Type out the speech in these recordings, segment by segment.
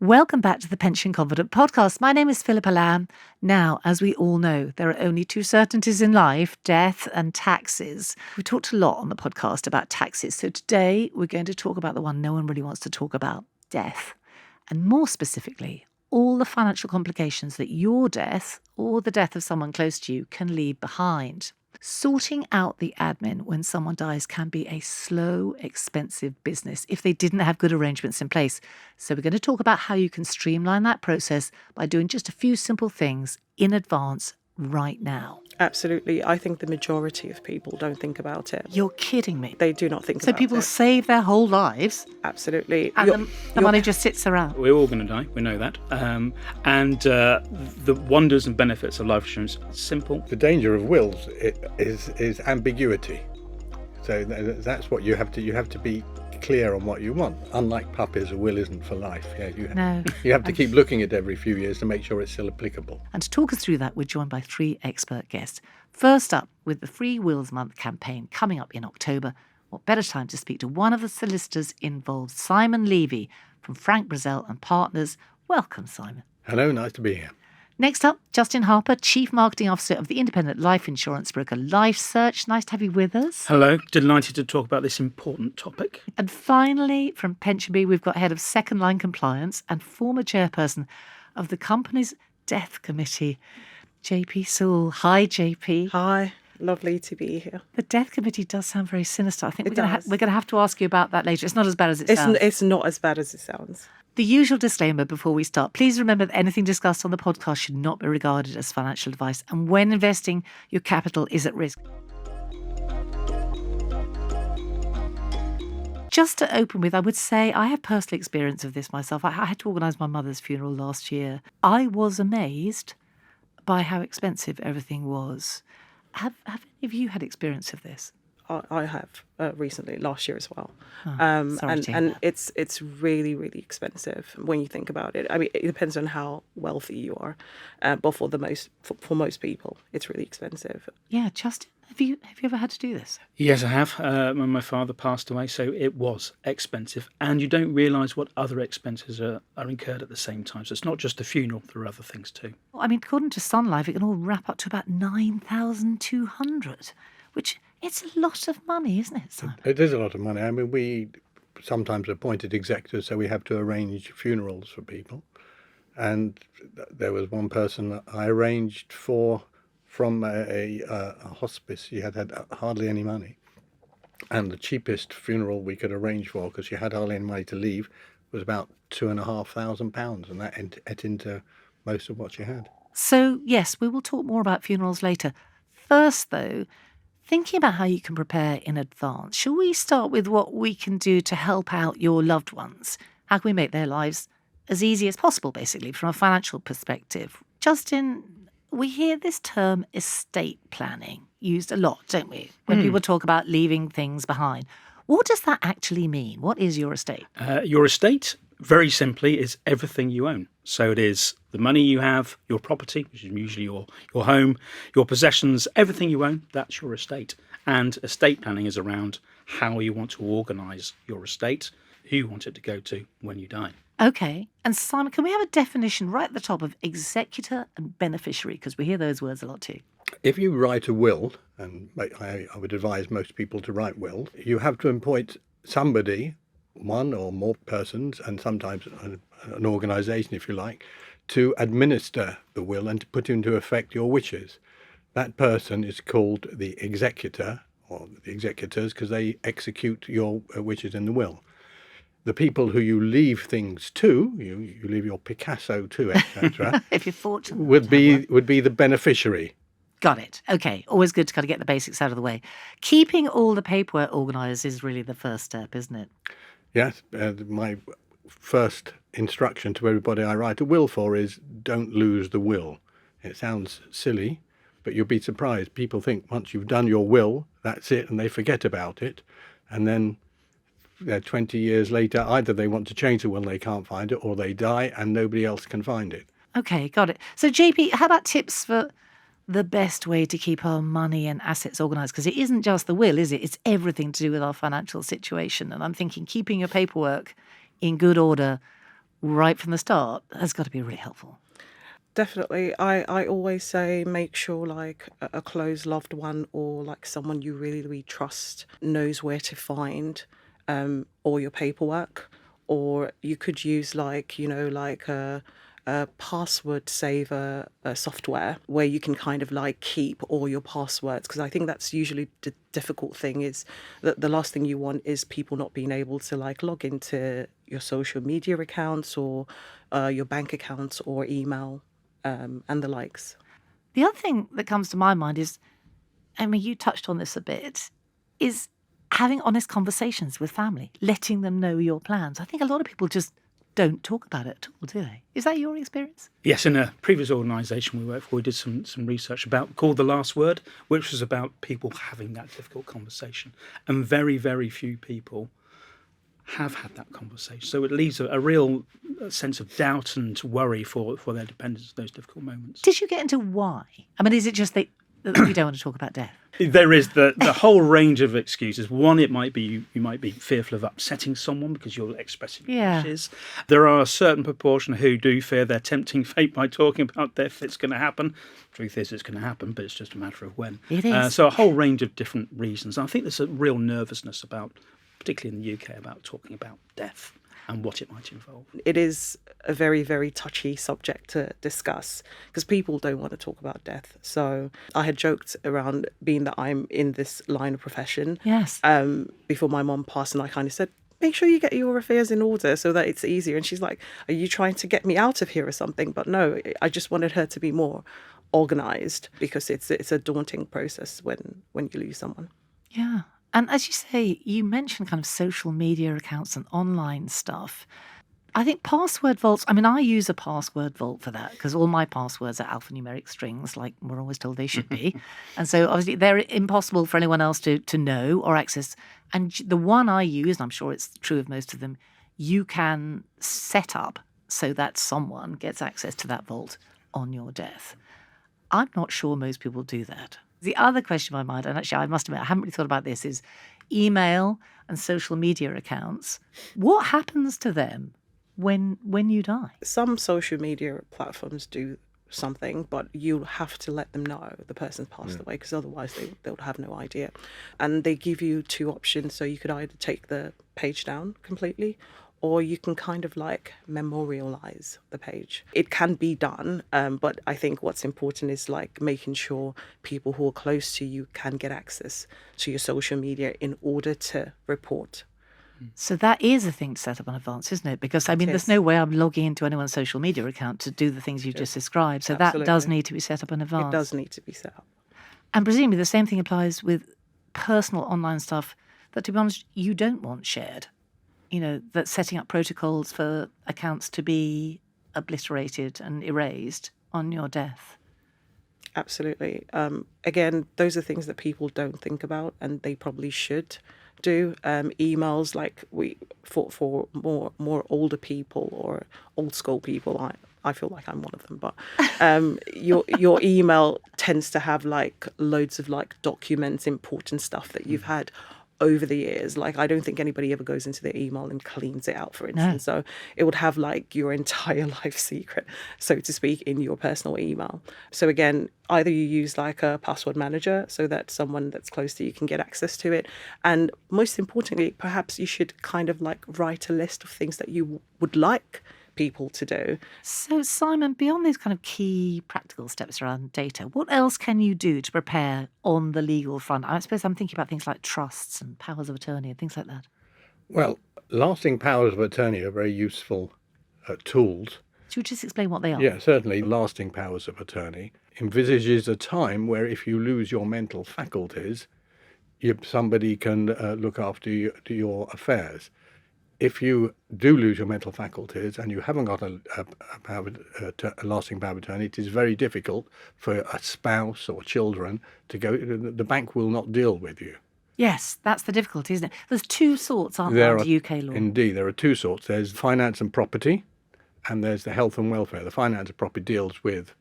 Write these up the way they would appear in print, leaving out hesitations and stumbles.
Welcome back to the Pension Confident Podcast. My name is Philippa Lamb. Now, as we all know, there are only two certainties in life, death and taxes. We talked a lot on the podcast about taxes, so today we're going to talk about the one no one really wants to talk about, death. And more specifically, all the financial complications that your death or the death of someone close to you can leave behind. Sorting out the admin when someone dies can be a slow, expensive business if they didn't have good arrangements in place. So we're going to talk about how you can streamline that process by doing just a few simple things in advance right now. Absolutely. I think the majority of people don't think about it. You're kidding me. They do not think about it. So people save their whole lives. Absolutely. And the money just sits around. We're all going to die. We know that. The wonders and benefits of life insurance are simple. The danger of wills is ambiguity. So that's what you have to be clear on what you want. Unlike puppies, a will isn't for life. You have to keep looking at it every few years to make sure it's still applicable. And to talk us through that, we're joined by three expert guests. First up, with the Free Wills Month campaign coming up in October, what better time to speak to one of the solicitors involved, Simon Levy from Frank Brazell and Partners. Welcome, Simon. Hello, nice to be here. Next up, Justin Harper, Chief Marketing Officer of the independent life insurance broker LifeSearch. Nice to have you with us. Hello, delighted to talk about this important topic. And finally, from PensionBee, we've got Head of Second Line Compliance and former Chairperson of the company's Death Committee, Jaypee Soule. Hi, Jaypee. Hi, lovely to be here. The Death Committee does sound very sinister. I think we're going to have to ask you about that later. It's not as bad as it sounds. It's not as bad as it sounds. The usual disclaimer before we start. Please remember that anything discussed on the podcast should not be regarded as financial advice. And when investing, your capital is at risk. Just to open with, I would say I have personal experience of this myself. I had to organise my mother's funeral last year. I was amazed by how expensive everything was. Have any of you had experience of this? I have recently, last year as well. Sorry to hear and that. it's really, really expensive when you think about it. I mean, it depends on how wealthy you are, but for most people, it's really expensive. Yeah, Justin, have you ever had to do this? Yes, I have. When my father passed away, so it was expensive. And you don't realise what other expenses are incurred at the same time. So it's not just the funeral, there are other things too. Well, I mean, according to Sun Life, it can all wrap up to about $9,200, which it's a lot of money, isn't it, Simon? It is a lot of money. I mean, we sometimes appointed executors, so we have to arrange funerals for people. And there was one person that I arranged from a hospice. She had hardly any money. And the cheapest funeral we could arrange for, because she had hardly any money to leave, was about £2,500. And that ate into most of what she had. So, yes, we will talk more about funerals later. First, though, thinking about how you can prepare in advance, shall we start with what we can do to help out your loved ones? How can we make their lives as easy as possible, basically, from a financial perspective? Justin, we hear this term estate planning used a lot, don't we? When people talk about leaving things behind. What does that actually mean? What is your estate? Your estate, very simply, is everything you own. So it is the money you have, your property, which is usually your home, your possessions, everything you own, that's your estate. And estate planning is around how you want to organise your estate, who you want it to go to when you die. Okay. And Simon, can we have a definition right at the top of executor and beneficiary? Because we hear those words a lot too. If you write a will, and I would advise most people to write wills, you have to appoint somebody, one or more persons, and sometimes an organisation, if you like, to administer the will and to put into effect your wishes. That person is called the executor, or the executors, because they execute your wishes in the will. The people who you leave things to, you leave your Picasso to, etc., if you're fortunate, would be the beneficiary. Got it. Okay. Always good to kind of get the basics out of the way. Keeping all the paperwork organised is really the first step, isn't it? Yes. My first instruction to everybody I write a will for is don't lose the will. It sounds silly, but you'll be surprised. People think once you've done your will, that's it, and they forget about it. And then 20 years later, either they want to change the will and they can't find it, or they die and nobody else can find it. Okay, got it. So Jaypee, how about tips for the best way to keep our money and assets organised? Because it isn't just the will, is it? It's everything to do with our financial situation. And I'm thinking keeping your paperwork in good order right from the start has got to be really helpful. Definitely. I always say make sure like a close loved one or like someone you really, really trust knows where to find all your paperwork. Or you could use like, like a password saver software where you can kind of like keep all your passwords, because I think that's usually the difficult thing, is that the last thing you want is people not being able to like log into your social media accounts or your bank accounts or email and the likes. The other thing that comes to my mind is, I mean, you touched on this a bit, is having honest conversations with family, letting them know your plans. I think a lot of people just don't talk about it at all, do they? Is that your experience? Yes, in a previous organisation we worked for, we did some research called The Last Word, which was about people having that difficult conversation. And very, very few people have had that conversation. So it leaves a real sense of doubt and worry for their dependents in those difficult moments. Did you get into why? I mean, is it just that you don't want to talk about death? There is the whole range of excuses. One, it might be you might be fearful of upsetting someone because you're expressing your wishes. There are a certain proportion who do fear their tempting fate by talking about death. It's going to happen. Truth is, it's going to happen, but it's just a matter of when. It is. So a whole range of different reasons. I think there's a real nervousness about, particularly in the UK, about talking about death and what it might involve. It is a very, very touchy subject to discuss because people don't want to talk about death. So I had joked around being that I'm in this line of profession. Yes. Before my mom passed, and I kind of said, make sure you get your affairs in order so that it's easier. And she's like, are you trying to get me out of here or something? But no, I just wanted her to be more organised because it's a daunting process when you lose someone. Yeah. And as you say, you mentioned kind of social media accounts and online stuff. I think password vaults, I mean, I use a password vault for that because all my passwords are alphanumeric strings, like we're always told they should be. And so obviously they're impossible for anyone else to know or access. And the one I use, and I'm sure it's true of most of them, you can set up so that someone gets access to that vault on your death. I'm not sure most people do that. The other question in my mind, and actually I must admit I haven't really thought about this, is email and social media accounts. What happens to them when you die? Some social media platforms do something, but you have to let them know the person's passed away because otherwise they would have no idea. And they give you two options. So you could either take the page down completely or you can kind of like memorialize the page. It can be done, but I think what's important is like making sure people who are close to you can get access to your social media in order to report. So that is a thing to set up in advance, isn't it? Because, I mean, there's no way I'm logging into anyone's social media account to do the things you just described. So Absolutely. that does need to be set up in advance. It does need to be set up. And presumably the same thing applies with personal online stuff that, to be honest, you don't want shared. You know, that setting up protocols for accounts to be obliterated and erased on your death. Absolutely. Again, those are things that people don't think about and they probably should do. Emails, like for more older people or old school people, I feel like I'm one of them, but your email tends to have like loads of like documents, important stuff that you've had over the years. Like, I don't think anybody ever goes into their email and cleans it out, for instance. No. So it would have like your entire life secret, so to speak, in your personal email. So again, either you use like a password manager so that someone that's close to you can get access to it. And most importantly, perhaps you should kind of like write a list of things that you would like people to do. So, Simon, beyond these kind of key practical steps around data, what else can you do to prepare on the legal front? I suppose I'm thinking about things like trusts and powers of attorney and things like that. Well, lasting powers of attorney are very useful tools. Should you just explain what they are? Yeah, certainly. Lasting powers of attorney envisages a time where if you lose your mental faculties, somebody can look after your affairs. If you do lose your mental faculties and you haven't got a lasting power of attorney, it is very difficult for a spouse or children to go. The bank will not deal with you. Yes, that's the difficulty, isn't it? There's two sorts, aren't there, under UK law? Indeed, there are two sorts. There's finance and property, and there's the health and welfare. The finance and property deals with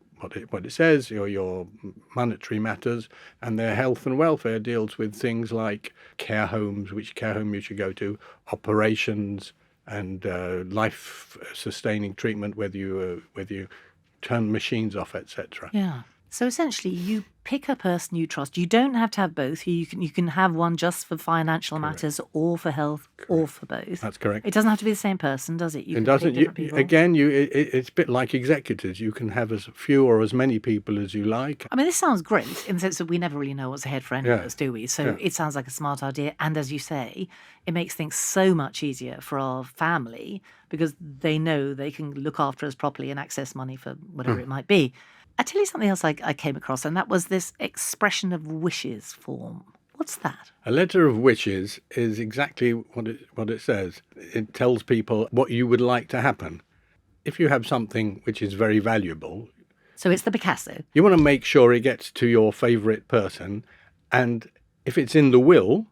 what it says, your monetary matters, and their health and welfare deals with things like care homes, which care home you should go to, operations, and life-sustaining treatment, whether you turn machines off, etc. Yeah. So essentially, you pick a person you trust. You don't have to have both. You can have one just for financial matters, or for health, or for both. That's correct. It doesn't have to be the same person, does it? You It can doesn't. pick different people. It's a bit like executors. You can have as few or as many people as you like. I mean, this sounds great in the sense that we never really know what's ahead for any of us, do we? So it sounds like a smart idea. And as you say, it makes things so much easier for our family because they know they can look after us properly and access money for whatever it might be. I tell you something else I came across, and that was this expression of wishes form. What's that? A letter of wishes is exactly what it says. It tells people what you would like to happen. If you have something which is very valuable, So it's the Picasso. you want to make sure it gets to your favourite person, and if it's in the will,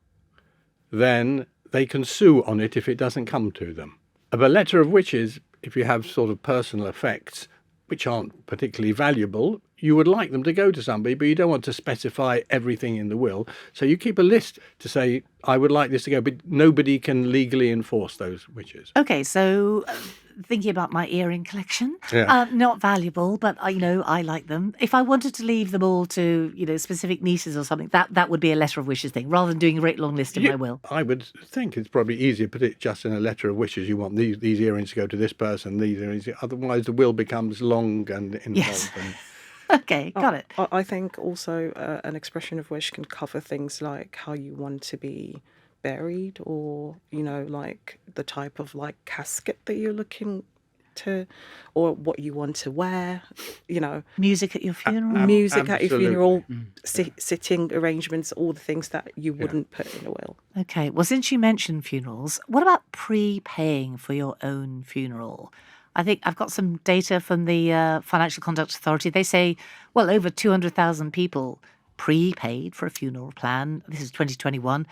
then they can sue on it if it doesn't come to them. Of a letter of wishes, if you have sort of personal effects which aren't particularly valuable, you would like them to go to somebody, but you don't want to specify everything in the will. So you keep a list to say, I would like this to go, but nobody can legally enforce those wishes. Okay, so thinking about my earring collection, Yeah. not valuable, but I like them. If I wanted to leave them all to specific nieces or something, that would be a letter of wishes thing, rather than doing a great long list in my will. I would think it's probably easier to put it just in a letter of wishes. You want these earrings to go to this person, these earrings. Otherwise, the will becomes long and involved. Yes. And Okay, got it. I think also an expression of wish can cover things like how you want to be buried, or like the type of like casket that you're looking to, or what you want to wear. Music at your funeral. Music at your funeral, absolutely. sitting arrangements, all the things that you wouldn't put in a will. Okay, well, since you mentioned funerals, what about prepaying for your own funeral? I think I've got some data from the Financial Conduct Authority. They say, well, over 200,000 people prepaid for a funeral plan. This is 2021.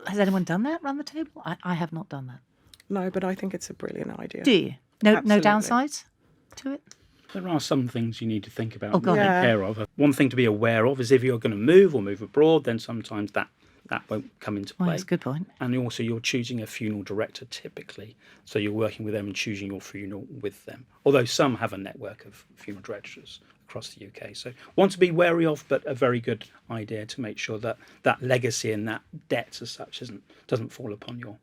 Has anyone done that around the table? I have not done that. No, but I think it's a brilliant idea. Do you? No Absolutely. downsides to it? There are some things you need to think about Oh, and go take ahead. care of. One thing to be aware of is if you're going to move or move abroad, then sometimes that won't come into Well, play. that's a good point. And also you're choosing a funeral director typically. So you're working with them and choosing your funeral with them. Although some have a network of funeral directors across the UK. So one to be wary of, but a very good idea to make sure that that legacy and that debt as such doesn't fall upon your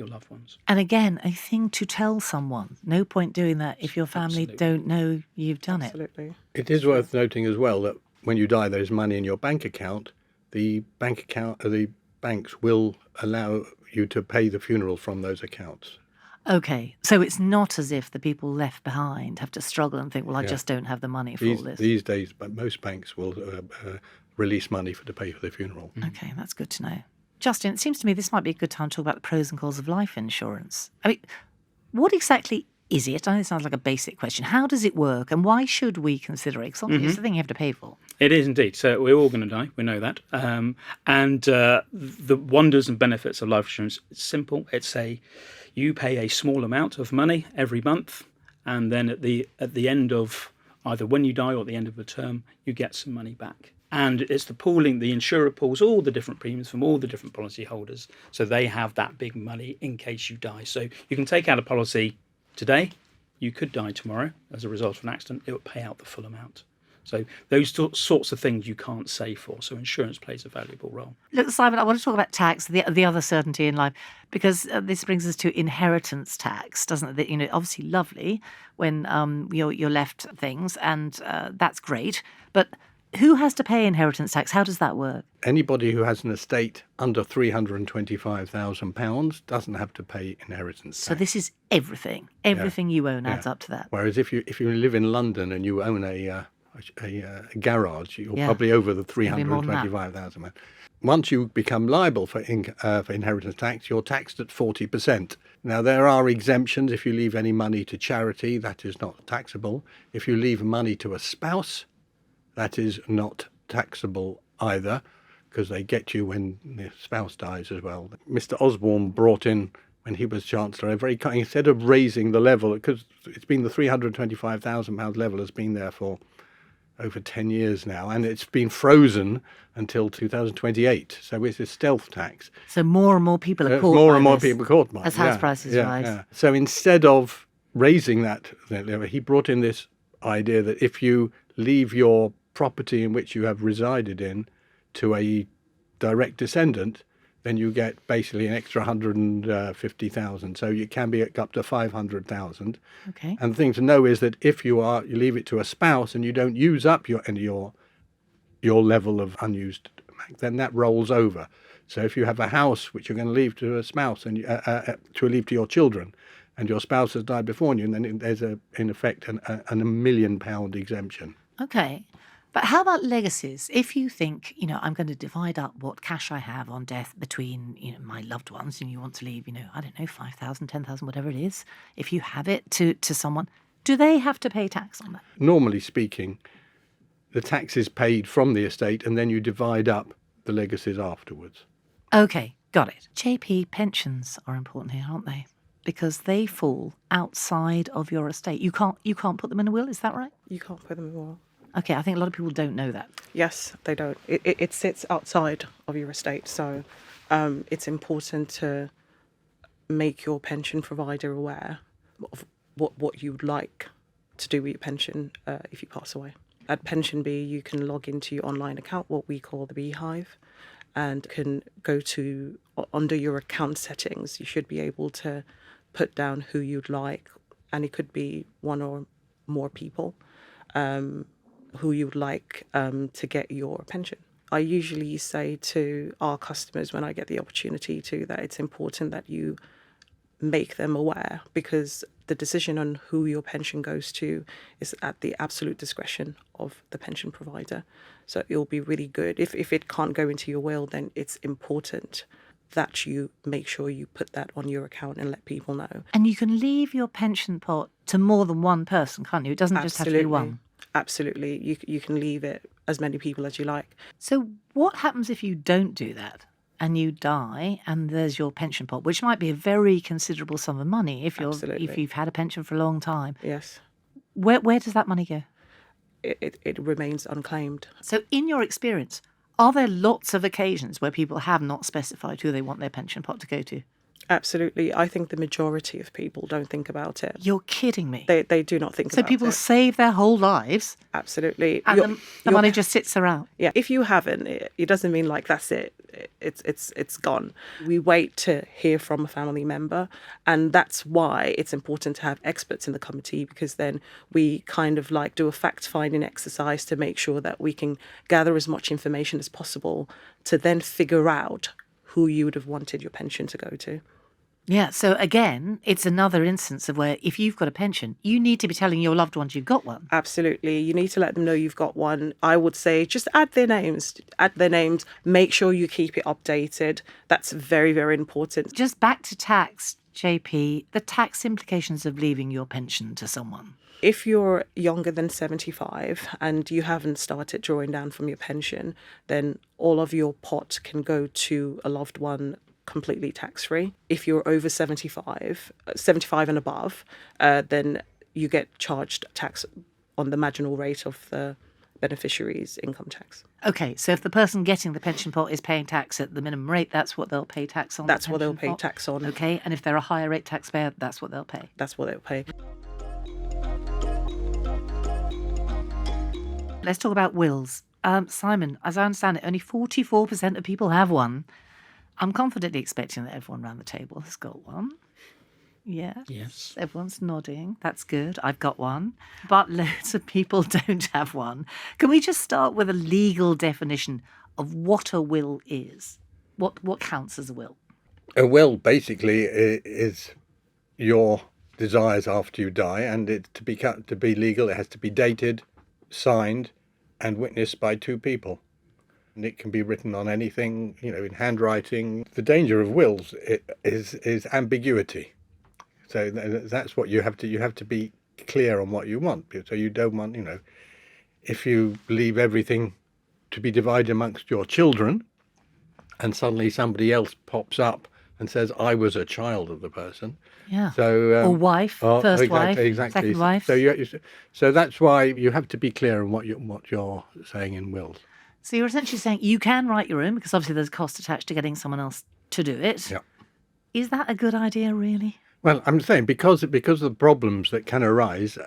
loved ones. And again, a thing to tell someone. No point doing that if your family Absolutely. don't know you've done it. Absolutely. it is worth noting as well that when you die, there's money in your bank account. The banks will allow you to pay the funeral from those accounts. Okay, so it's not as if the people left behind have to struggle and think, well, I just don't have the money for all this. These days, most banks will release money to pay for the funeral. Okay, that's good to know. Justin, it seems to me this might be a good time to talk about the pros and cons of life insurance. I mean, what exactly is it? I know it sounds like a basic question. How does it work, and why should we consider it? Because it's the thing you have to pay for. It is indeed. So we're all going to die. We know that. The wonders and benefits of life insurance, it's simple. You pay a small amount of money every month, and then at the end of either when you die or at the end of the term, you get some money back. And it's the pooling, the insurer pools all the different premiums from all the different policy holders. So they have that big money in case you die. So you can take out a policy today. You could die tomorrow as a result of an accident. It will pay out the full amount. So those sorts of things you can't save for. So insurance plays a valuable role. Look, Simon, I want to talk about tax, the other certainty in life, because this brings us to inheritance tax, doesn't it? Obviously lovely when you're left things, and that's great. But who has to pay inheritance tax? How does that work? Anybody who has an estate under £325,000 doesn't have to pay inheritance tax. So this is everything. Everything you own adds up to that. Whereas if you live in London and you own a garage, you're Yeah. probably over the It'll be more than that. £325,000. Once you become liable for inheritance tax, you're taxed at 40%. Now, there are exemptions. If you leave any money to charity, that is not taxable. If you leave money to a spouse, that is not taxable either, because they get you when the spouse dies as well. Mr. Osborne brought in, when he was Chancellor, instead of raising the level, because it's been the £325,000 level has been there for over 10 years now, and it's been frozen until 2028. So it's a stealth tax. So more and more people are caught More by and more this people caught by it. as house prices rise. Yeah. So instead of raising that, he brought in this idea that if you leave your property in which you have resided in to a direct descendant, then you get basically an extra 150,000. So you can be up to 500,000. Okay. And the thing to know is that if you leave it to a spouse and you don't use up your level of unused, then that rolls over. So if you have a house which you're going to leave to a spouse and to leave to your children, and your spouse has died before you, and then there's in effect a £1 million exemption. Okay. But how about legacies? If you think, I'm going to divide up what cash I have on death between, my loved ones, and you want to leave, I don't know, 5,000, 10,000, whatever it is, if you have it to someone, do they have to pay tax on that? Normally speaking, the tax is paid from the estate and then you divide up the legacies afterwards. Okay, got it. Jaypee, pensions are important here, aren't they? Because they fall outside of your estate. You can't put them in a will, is that right? You can't put them in a will. Okay, I think a lot of people don't know that. Yes, they don't. It sits outside of your estate, so it's important to make your pension provider aware of what you'd like to do with your pension if you pass away. At PensionBee, you can log into your online account, what we call the Beehive, and can go to, under your account settings, you should be able to put down who you'd like, and it could be one or more people, who you'd like to get your pension. I usually say to our customers when I get the opportunity to that it's important that you make them aware, because the decision on who your pension goes to is at the absolute discretion of the pension provider. So it'll be really good. If it can't go into your will, then it's important that you make sure you put that on your account and let people know. And you can leave your pension pot to more than one person, can't you? It doesn't just have to be one. Absolutely. You can leave it as many people as you like. So what happens if you don't do that and you die and there's your pension pot, which might be a very considerable sum of money if you've had a pension for a long time? Yes. Where does that money go? It remains unclaimed. So in your experience, are there lots of occasions where people have not specified who they want their pension pot to go to? Absolutely. I think the majority of people don't think about it. You're kidding me. They do not think about it. So people save their whole lives. Absolutely. And the money just sits around. Yeah. If you haven't, it doesn't mean like that's it. It's gone. We wait to hear from a family member, and that's why it's important to have experts in the committee, because then we kind of like do a fact-finding exercise to make sure that we can gather as much information as possible to then figure out who you would have wanted your pension to go to. Yeah, so again, it's another instance of where if you've got a pension, you need to be telling your loved ones you've got one. Absolutely. You need to let them know you've got one. I would say just add their names. Make sure you keep it updated. That's very, very important. Just back to tax, Jaypee, the tax implications of leaving your pension to someone. If you're younger than 75 and you haven't started drawing down from your pension, then all of your pot can go to a loved one completely tax-free. If you're over 75 and above, then you get charged tax on the marginal rate of the beneficiaries' income tax. Okay, so if the person getting the pension pot is paying tax at the minimum rate, that's what they'll pay tax on? That's what they'll pay tax on. Okay, and if they're a higher rate taxpayer, that's what they'll pay? That's what they'll pay. Let's talk about wills. Simon, as I understand it, only 44% of people have one. I'm confidently expecting that everyone around the table has got one. Yeah. Yes. Everyone's nodding. That's good. I've got one. But loads of people don't have one. Can we just start with a legal definition of what a will is? What counts as a will? A will basically is your desires after you die, and to be legal, it has to be dated, signed, and witnessed by two people. And it can be written on anything, in handwriting. The danger of wills is ambiguity. So that's what you have to be clear on what you want. So you don't want, if you leave everything to be divided amongst your children, and suddenly somebody else pops up and says, I was a child of the person. Yeah. So, or wife, first wife, exactly. second wife. So that's why you have to be clear on what you're saying in wills. So you're essentially saying you can write your own because obviously there's a cost attached to getting someone else to do it. Yeah. Is that a good idea, really? Well, I'm saying because of the problems that can arise,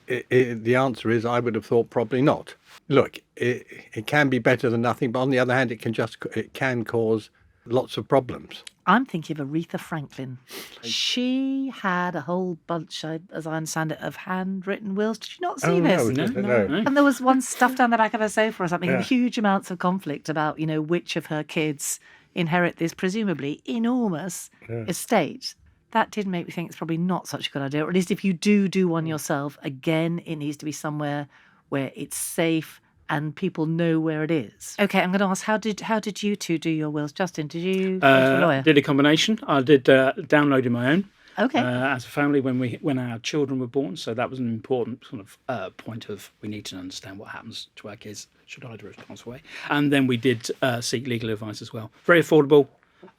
the answer is I would have thought probably not. Look, it can be better than nothing, but on the other hand, it can cause lots of problems. I'm thinking of Aretha Franklin. She had a whole bunch, as I understand it, of handwritten wills. Did you not see this? No. And there was one stuffed down the back of her sofa or something, and huge amounts of conflict about, which of her kids inherit this presumably enormous estate. That did make me think it's probably not such a good idea, or at least if you do one yourself, again, it needs to be somewhere where it's safe and people know where it is. Okay, I'm going to ask, how did you two do your wills? Justin, did you go to a lawyer? Did a combination. I did downloaded my own. Okay. As a family when our children were born, so that was an important sort of point of we need to understand what happens to our kids should either have passed away. And then we did seek legal advice as well. Very affordable,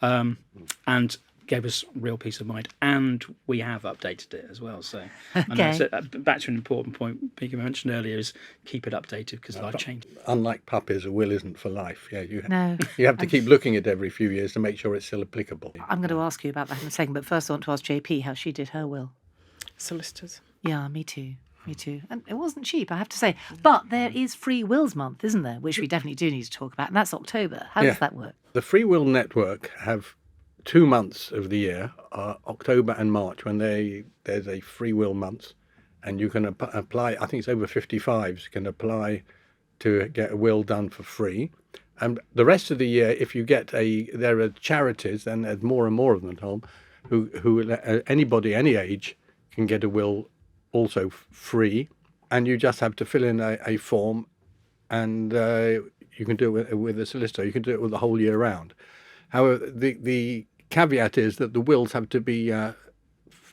and gave us real peace of mind, and we have updated it as well. So, Okay. Back to an important point Peter mentioned earlier is keep it updated because life changes. Unlike puppies, a will isn't for life. Yeah, you No. have to keep looking at it every few years to make sure it's still applicable. I'm going to ask you about that in a second, but first I want to ask Jaypee how she did her will. Solicitors. Yeah, me too. And it wasn't cheap, I have to say. But there is Free Wills Month, isn't there? Which we definitely do need to talk about, and that's October. How does that work? The Free Will Network have 2 months of the year, October and March, when there's a free will month, and you can apply. I think it's over 55s can apply to get a will done for free. And the rest of the year, if you get there are charities, and there's more and more of them at home, who anybody any age can get a will also free, and you just have to fill in a form, and you can do it with a solicitor. You can do it with the whole year round. However, the caveat is that the wills have to be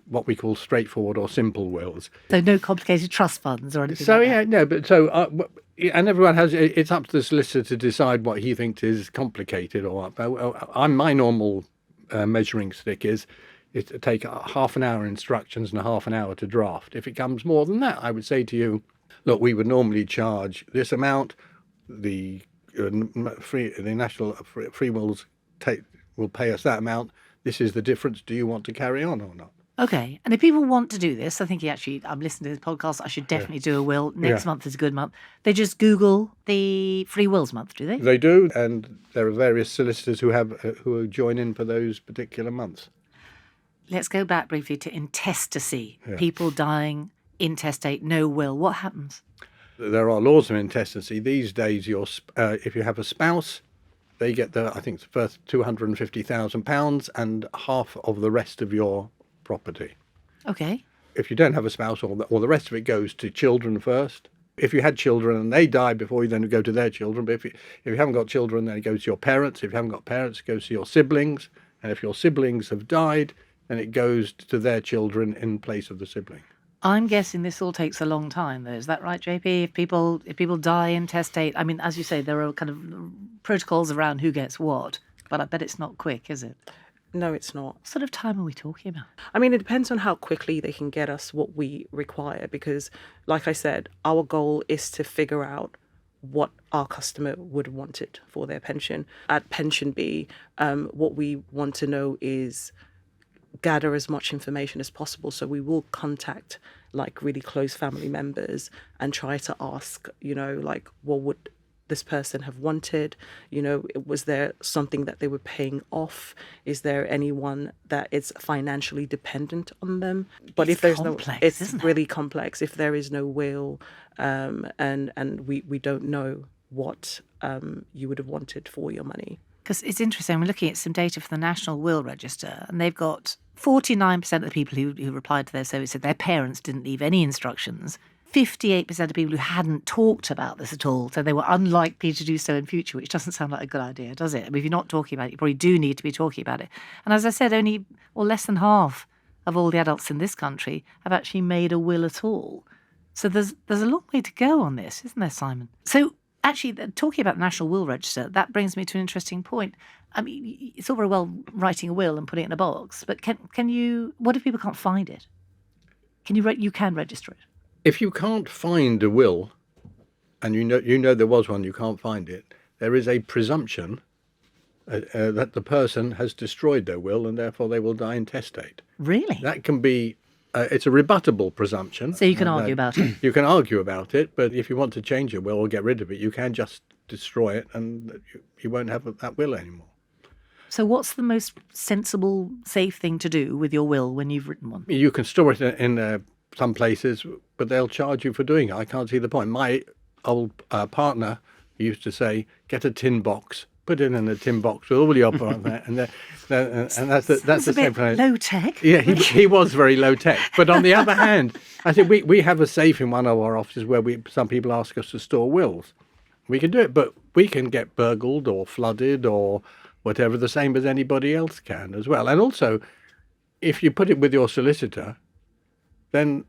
what we call straightforward or simple wills. So no complicated trust funds or anything So like that? no, but and everyone has. It's up to the solicitor to decide what he thinks is complicated or what. My normal measuring stick is to take half an hour instructions and half an hour to draft. If it comes more than that, I would say to you, look, we would normally charge this amount. The National Free Wills will pay us that amount. This is the difference. Do you want to carry on or not? Okay. And if people want to do this, I think I'm listening to this podcast, I should definitely do a will. Next month is a good month. They just Google the Free Wills Month, do they? They do, and there are various solicitors who join in for those particular months. Let's go back briefly to intestacy. People dying, intestate, no will. What happens? There are laws of intestacy. These days, if you have a spouse, they get the first £250,000 and half of the rest of your property. Okay. If you don't have a spouse, or the rest of it goes to children first. If you had children and they die before you, then it go to their children. But if you haven't got children, then it goes to your parents. If you haven't got parents, it goes to your siblings. And if your siblings have died, then it goes to their children in place of the sibling. I'm guessing this all takes a long time, though. Is that right, Jaypee? If people die intestate, I mean, as you say, there are kind of protocols around who gets what, but I bet it's not quick, is it? No, it's not. What sort of time are we talking about? I mean, it depends on how quickly they can get us what we require, because, like I said, our goal is to figure out what our customer would have wanted for their pension. At PensionBee, what we want to know is gather as much information as possible. So we will contact like really close family members and try to ask, like, what would this person have wanted? Was there something that they were paying off? Is there anyone that is financially dependent on them? But if there's it's really complex. If there is no will, and we don't know what you would have wanted for your money. Because it's interesting, we're looking at some data from the National Will Register, and they've got 49% of the people who replied to their survey said their parents didn't leave any instructions. 58% of people who hadn't talked about this at all, so they were unlikely to do so in future, which doesn't sound like a good idea, does it? I mean, if you're not talking about it, you probably do need to be talking about it. And as I said, less than half of all the adults in this country have actually made a will at all. So there's a long way to go on this, isn't there, Simon? So Actually, talking about the National Will Register, that brings me to an interesting point. I mean, it's all very well writing a will and putting it in a box, but can you? What if people can't find it? You can register it. If you can't find a will, and you know there was one, you can't find it, there is a presumption that the person has destroyed their will and therefore they will die intestate. Really? That can be, it's a rebuttable presumption. So you can argue about it. You can argue about it, but if you want to change your will or get rid of it, you can just destroy it and you won't have that will anymore. So what's the most sensible, safe thing to do with your will when you've written one? You can store it in some places, but they'll charge you for doing it. I can't see the point. My old partner used to say, get a tin box, put it in a tin box with all your on there, and that's the same place. Low tech. Yeah, he was very low tech. But on the other hand, I think we have a safe in one of our offices where some people ask us to store wills. We can do it, but we can get burgled or flooded or whatever, the same as anybody else can as well. And also, if you put it with your solicitor, then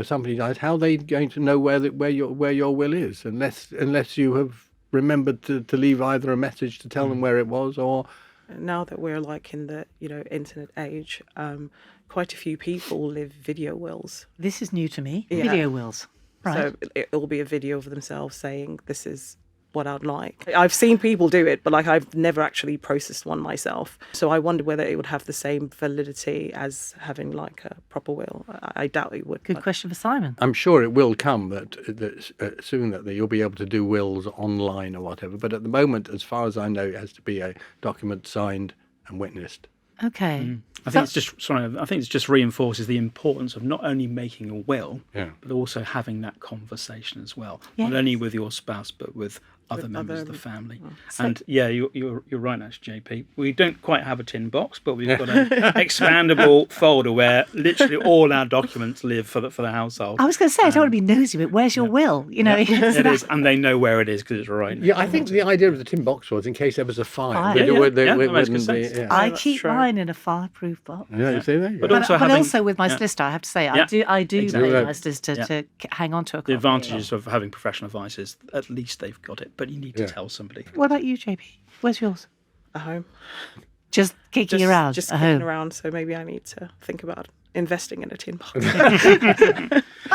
somebody dies. How are they going to know where your will is unless you have remembered to leave either a message to tell them where it was or. Now that we're like in the internet age, quite a few people live video wills. This is new to me. Yeah. Video wills. Right. So it'll be a video of themselves saying, this is what I'd like. I've seen people do it, but I've never actually processed one myself. So I wonder whether it would have the same validity as having a proper will. I doubt it would. Good question for Simon. I'm sure it will come that soon that you'll be able to do wills online or whatever. But at the moment, as far as I know, it has to be a document signed and witnessed. Okay. I think it just reinforces the importance of not only making a will, but also having that conversation as well. Yes. Not only with your spouse, but with other members of the family. And you're right, actually, Jaypee. We don't quite have a tin box, but we've got an expandable folder where literally all our documents live for the household. I was going to say, I don't want to be nosy, but where's your will? It is, and they know where it is because it's right. Yeah, I think the idea of the tin box was in case there was a fire. I keep mine in a fireproof box. Yeah, you see that? But also with my solicitor, I have to say, I do exactly. pay my solicitor to hang on to a copy. The advantages of having professional advice is at least they've got it, but you need to tell somebody. What about you, Jaypee? Where's yours? At home. Just kicking around. Just kicking around. So maybe I need to think about investing in a tin box.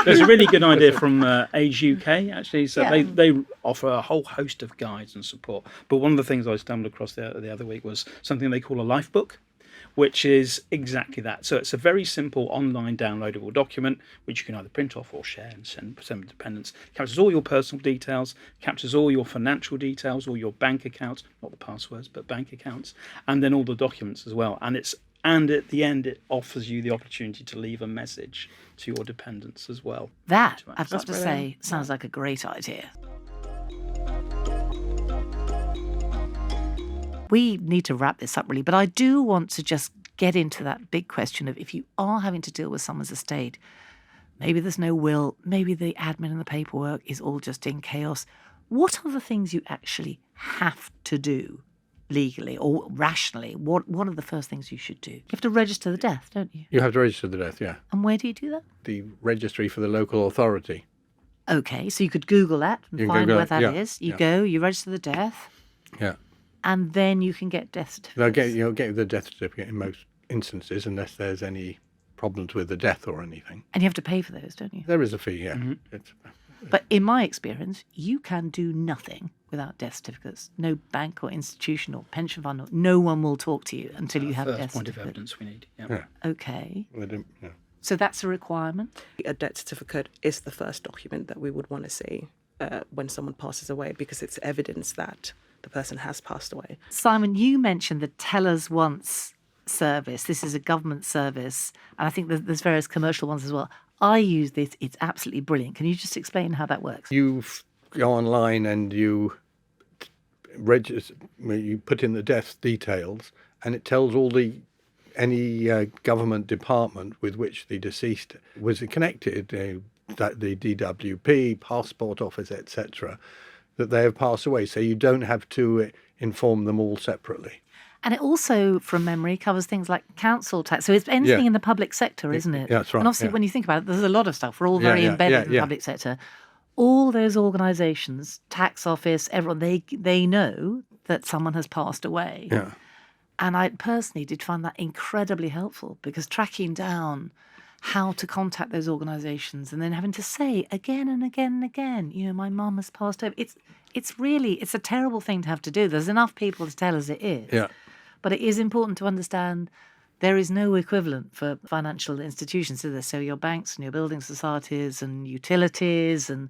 There's a really good idea from Age UK, actually. So they offer a whole host of guides and support. But one of the things I stumbled across the other week was something they call a life book, which is exactly that. So it's a very simple online downloadable document, which you can either print off or share and send to dependents. Captures all your personal details, captures all your financial details, all your bank accounts, not the passwords, but bank accounts, and then all the documents as well. And at the end, it offers you the opportunity to leave a message to your dependents as well. That, I've got to say, sounds like a great idea. We need to wrap this up, really, but I do want to just get into that big question of if you are having to deal with someone's estate, maybe there's no will, maybe the admin and the paperwork is all just in chaos. What are the things you actually have to do legally or rationally? What are the first things you should do? You have to register the death, don't you? You have to register the death, yeah. And where do you do that? The registry for the local authority. Okay, so you could Google that and find where that is. You go, you register the death. Yeah. And then you can get death certificates. You'll get the death certificate in most instances, unless there's any problems with the death or anything. And you have to pay for those, don't you? There is a fee, yeah. Mm-hmm. But in my experience, you can do nothing without death certificates. No bank or institution or pension fund, no one will talk to you until you have a death certificate. First point of evidence we need. Yeah. Okay. Yeah. So that's a requirement? A death certificate is the first document that we would want to see when someone passes away, because it's evidence that the person has passed away. Simon, you mentioned the Tell Us Once service. This is a government service, and I think there's various commercial ones as well. I use this. It's absolutely brilliant. Can you just explain how that works? You go online and you register, you put in the death details, and it tells any government department with which the deceased was connected, that the DWP, passport office, etc., that they have passed away. So you don't have to inform them all separately. And it also, from memory, covers things like council tax. So it's anything in the public sector, isn't it? Yeah, that's right. And obviously, when you think about it, there's a lot of stuff. We're all very embedded in the public sector. all those organisations, tax office, everyone, they know that someone has passed away. Yeah. And I personally did find that incredibly helpful, because tracking down how to contact those organisations and then having to say again and again and again, my mum has passed over. It's a terrible thing to have to do. There's enough people to tell us it is. Yeah. But it is important to understand there is no equivalent for financial institutions, is there? So your banks and your building societies and utilities, and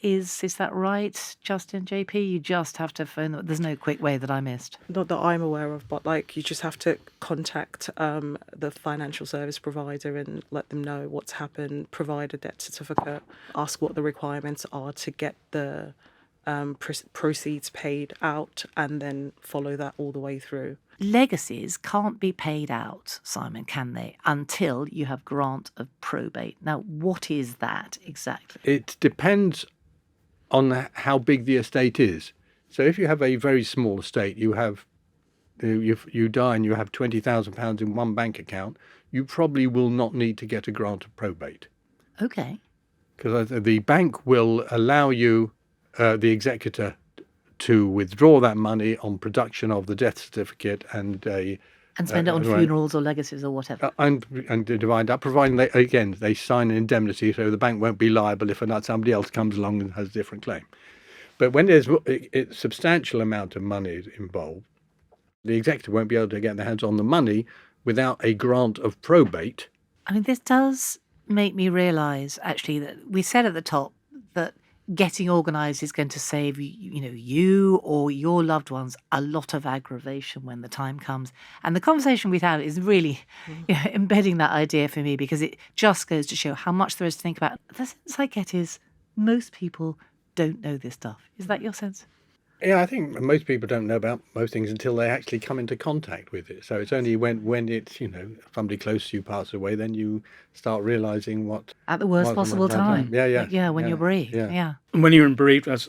is that right, Justin, Jaypee? You just have to phone them. There's no quick way that I missed. Not that I'm aware of, but you just have to contact the financial service provider and let them know what's happened, provide a death certificate, ask what the requirements are to get the proceeds paid out, and then follow that all the way through. Legacies can't be paid out, Simon, can they, until you have grant of probate. Now, what is that exactly? It depends on how big the estate is. So if you have a very small estate, you die and you have £20,000 in one bank account, you probably will not need to get a grant of probate. Okay. Because the bank will allow you, the executor, to withdraw that money on production of the death certificate and spend it on funerals or legacies or whatever. And divide up, providing they sign an indemnity, so the bank won't be liable if somebody else comes along and has a different claim. But when there's a substantial amount of money involved, the executor won't be able to get their hands on the money without a grant of probate. I mean, this does make me realise, actually, that we said at the top that getting organised is going to save you or your loved ones a lot of aggravation when the time comes. And the conversation we've had is really embedding that idea for me, because it just goes to show how much there is to think about. The sense I get is most people don't know this stuff. Is that your sense? Yeah, I think most people don't know about most things until they actually come into contact with it. So it's only when it's, somebody close to you passes away, then you start realising what... At the worst possible time. Yeah, when you're bereaved. Yeah. And when you're bereaved, as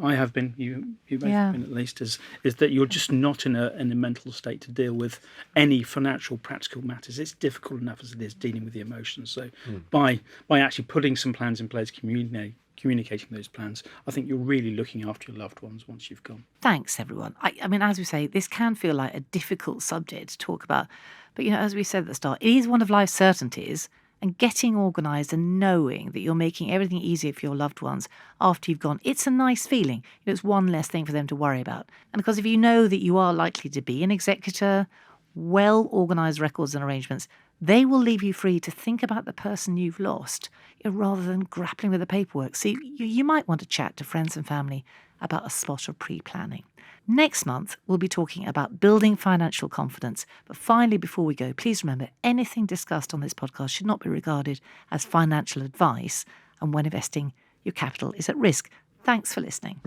I have been, you both have been at least, is that you're just not in a mental state to deal with any financial, practical matters. It's difficult enough as it is dealing with the emotions. So by actually putting some plans in place, communicating those plans, I think you're really looking after your loved ones once you've gone. Thanks, everyone. I mean, as we say, this can feel like a difficult subject to talk about. But, as we said at the start, it is one of life's certainties. And getting organised and knowing that you're making everything easier for your loved ones after you've gone, it's a nice feeling. It's one less thing for them to worry about. And because if you know that you are likely to be an executor, well-organised records and arrangements, they will leave you free to think about the person you've lost, rather than grappling with the paperwork. So you might want to chat to friends and family about a spot of pre-planning. Next month, we'll be talking about building financial confidence. But finally, before we go, please remember, anything discussed on this podcast should not be regarded as financial advice. And when investing, your capital is at risk. Thanks for listening.